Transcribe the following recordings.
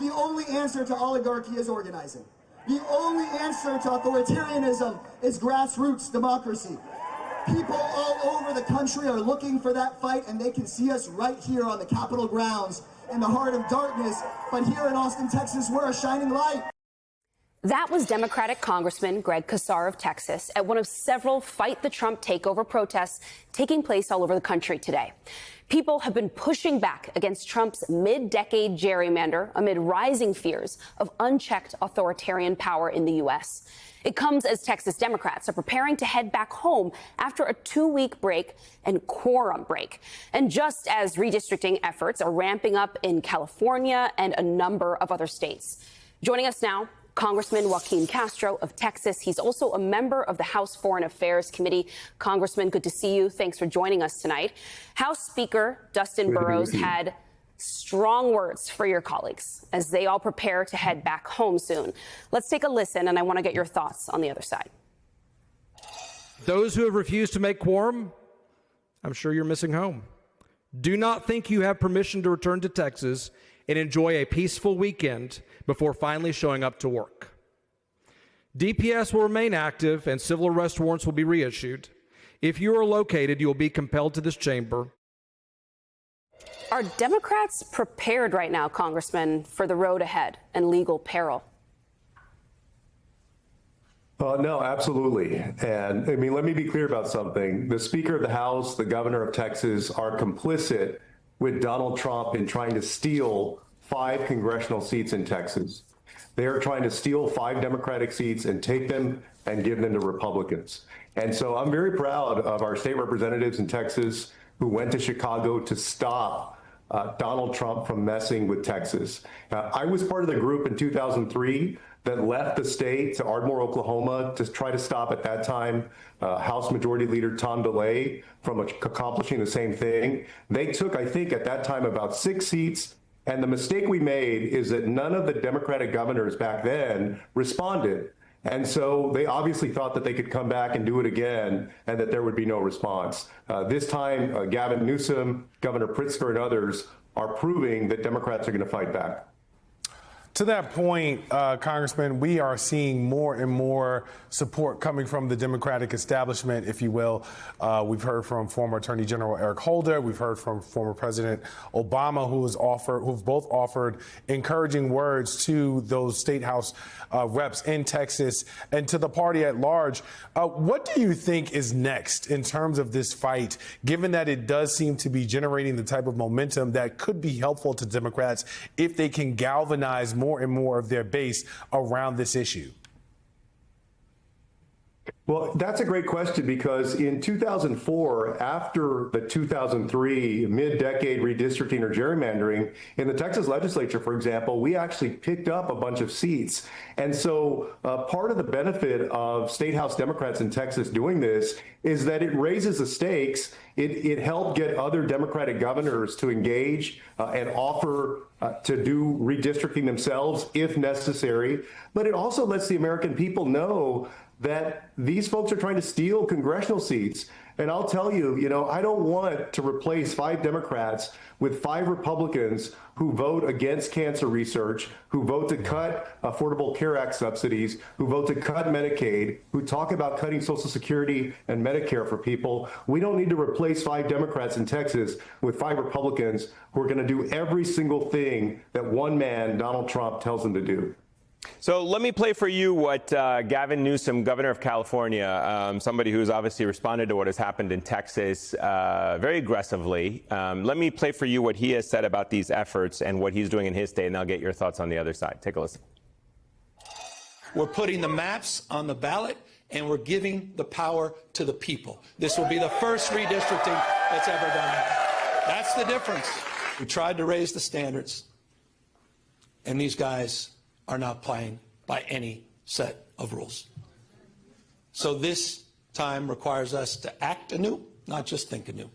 The only answer to oligarchy is organizing. The only answer to authoritarianism is grassroots democracy. People all over the country are looking for that fight, and they can see us right here on the Capitol grounds in the heart of darkness. But here in Austin, Texas, we're a shining light. That was Democratic Congressman Greg Casar of Texas at one of several Fight the Trump takeover protests taking place all over the country today. People have been pushing back against Trump's mid-decade gerrymander amid rising fears of unchecked authoritarian power in the U.S. It comes as Texas Democrats are preparing to head back home after a 2-week break and quorum break. And just as redistricting efforts are ramping up in California and a number of other states. Joining us now, Congressman Joaquin Castro of Texas. He's also a member of the House Foreign Affairs Committee. Congressman, good to see you. Thanks for joining us tonight. House Speaker Dustin Burrows had strong words for your colleagues as they all prepare to head back home soon. Let's take a listen, and I want to get your thoughts on the other side. Those who have refused to make quorum, I'm sure you're missing home. Do not think you have permission to return to Texas and enjoy a peaceful weekend before finally showing up to work. DPS will remain active and civil arrest warrants will be reissued. If you are located, you will be compelled to this chamber. Are Democrats prepared right now, Congressman, for the road ahead and legal peril? No, absolutely. And I mean, let me be clear about something. The Speaker of the House, the Governor of Texas are complicit with Donald Trump in trying to steal 5 congressional seats in Texas. They are trying to steal 5 Democratic seats and take them and give them to Republicans. And so I'm very proud of our state representatives in Texas who went to Chicago to stop Donald Trump from messing with Texas. I was part of the group in 2003 that left the state to Ardmore, Oklahoma, to try to stop, at that time, House Majority Leader Tom DeLay from accomplishing the same thing. They took, I think, at that time, about 6 seats. And the mistake we made is that none of the Democratic governors back then responded. And so they obviously thought that they could come back and do it again and that there would be no response. This time, Gavin Newsom, Governor Pritzker, and others are proving that Democrats are going to fight back. To that point, Congressman, we are seeing more and more support coming from the Democratic establishment, if you will. We've heard from former Attorney General Eric Holder. We've heard from former President Obama, who've both offered encouraging words to those state house reps in Texas and to the party at large. What do you think is next in terms of this fight, given that it does seem to be generating the type of momentum that could be helpful to Democrats if they can galvanize more and more of their base around this issue? Well, that's a great question, because in 2004, after the 2003 mid-decade redistricting or gerrymandering, in the Texas legislature, for example, we actually picked up a bunch of seats. And so part of the benefit of state house Democrats in Texas doing this is that it raises the stakes. It helped get other Democratic governors to engage and offer to do redistricting themselves if necessary. But it also lets the American people know that these folks are trying to steal congressional seats. And I'll tell you, I don't want to replace 5 Democrats with 5 Republicans who vote against cancer research, who vote to cut Affordable Care Act subsidies, who vote to cut Medicaid, who talk about cutting Social Security and Medicare for people. We don't need to replace 5 Democrats in Texas with 5 Republicans who are going to do every single thing that one man, Donald Trump, tells them to do. So let me play for you what Gavin Newsom, governor of California, somebody who's obviously responded to what has happened in Texas very aggressively. Let me play for you what he has said about these efforts and what he's doing in his state, and I'll get your thoughts on the other side. Take a listen. We're putting the maps on the ballot, and we're giving the power to the people. This will be the first redistricting that's ever done that. That's the difference. We tried to raise the standards, and these guys are not playing by any set of rules. So this time requires us to act anew, not just think anew.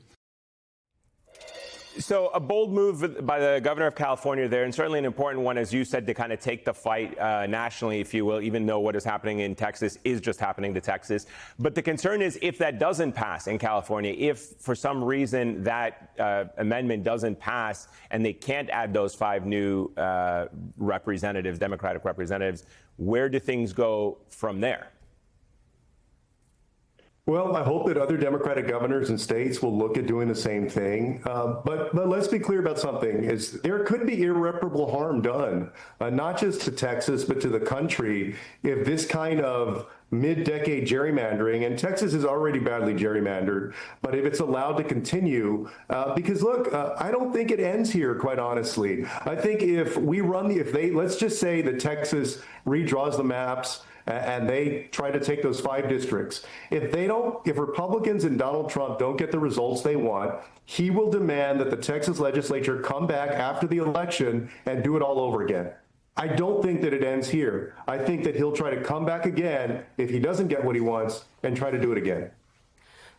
So a bold move by the governor of California there, and certainly an important one, as you said, to kind of take the fight nationally, if you will, even though what is happening in Texas is just happening to Texas. But the concern is if that doesn't pass in California, if for some reason that amendment doesn't pass and they can't add those 5 new representatives, Democratic representatives, where do things go from there? Well, I hope that other Democratic governors and states will look at doing the same thing. But let's be clear about something, is there could be irreparable harm done, not just to Texas, but to the country, if this kind of mid-decade gerrymandering, and Texas is already badly gerrymandered, but if it's allowed to continue, because look, I don't think it ends here, quite honestly. I think if we run let's just say that Texas redraws the maps, and they try to take those 5 districts. If Republicans and Donald Trump don't get the results they want, he will demand that the Texas legislature come back after the election and do it all over again. I don't think that it ends here. I think that he'll try to come back again if he doesn't get what he wants and try to do it again.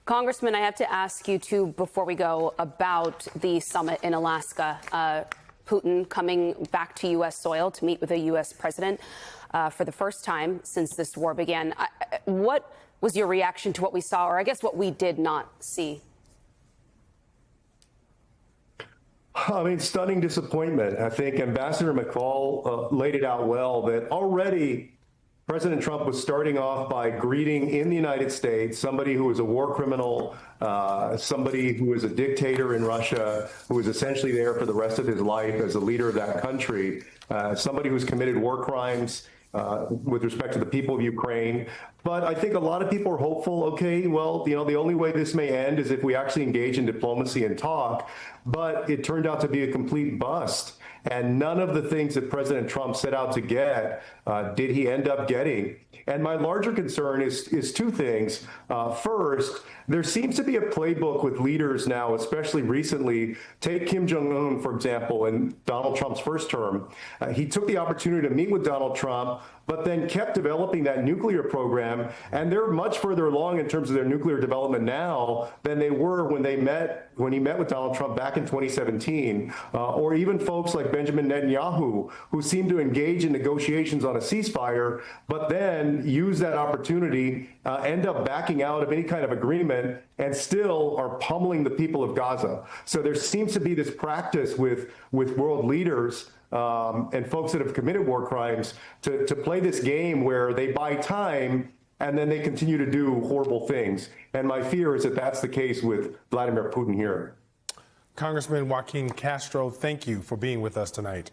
Congressman, I have to ask you, too, before we go, about the summit in Alaska. Putin coming back to U.S. soil to meet with a U.S. president for the first time since this war began. What was your reaction to what we saw, or I guess what we did not see? I mean, stunning disappointment. I think Ambassador McCall laid it out well, that already President Trump was starting off by greeting in the United States somebody who was a war criminal, somebody who was a dictator in Russia, who was essentially there for the rest of his life as a leader of that country, somebody who's committed war crimes with respect to the people of Ukraine. But I think a lot of people are hopeful, okay, well, the only way this may end is if we actually engage in diplomacy and talk. But it turned out to be a complete bust. And none of the things that President Trump set out to get did he end up getting. And my larger concern is 2 things. First, there seems to be a playbook with leaders now, especially recently. Take Kim Jong-un, for example, in Donald Trump's first term. He took the opportunity to meet with Donald Trump, but then kept developing that nuclear program. And they're much further along in terms of their nuclear development now than they were when he met with Donald Trump back in 2017. Or even folks like Benjamin Netanyahu, who seemed to engage in negotiations on a ceasefire, but then use that opportunity, end up backing out of any kind of agreement, and still are pummeling the people of Gaza. So there seems to be this practice with world leaders and folks that have committed war crimes to play this game where they buy time and then they continue to do horrible things. And my fear is that that's the case with Vladimir Putin here. Congressman Joaquin Castro, thank you for being with us tonight.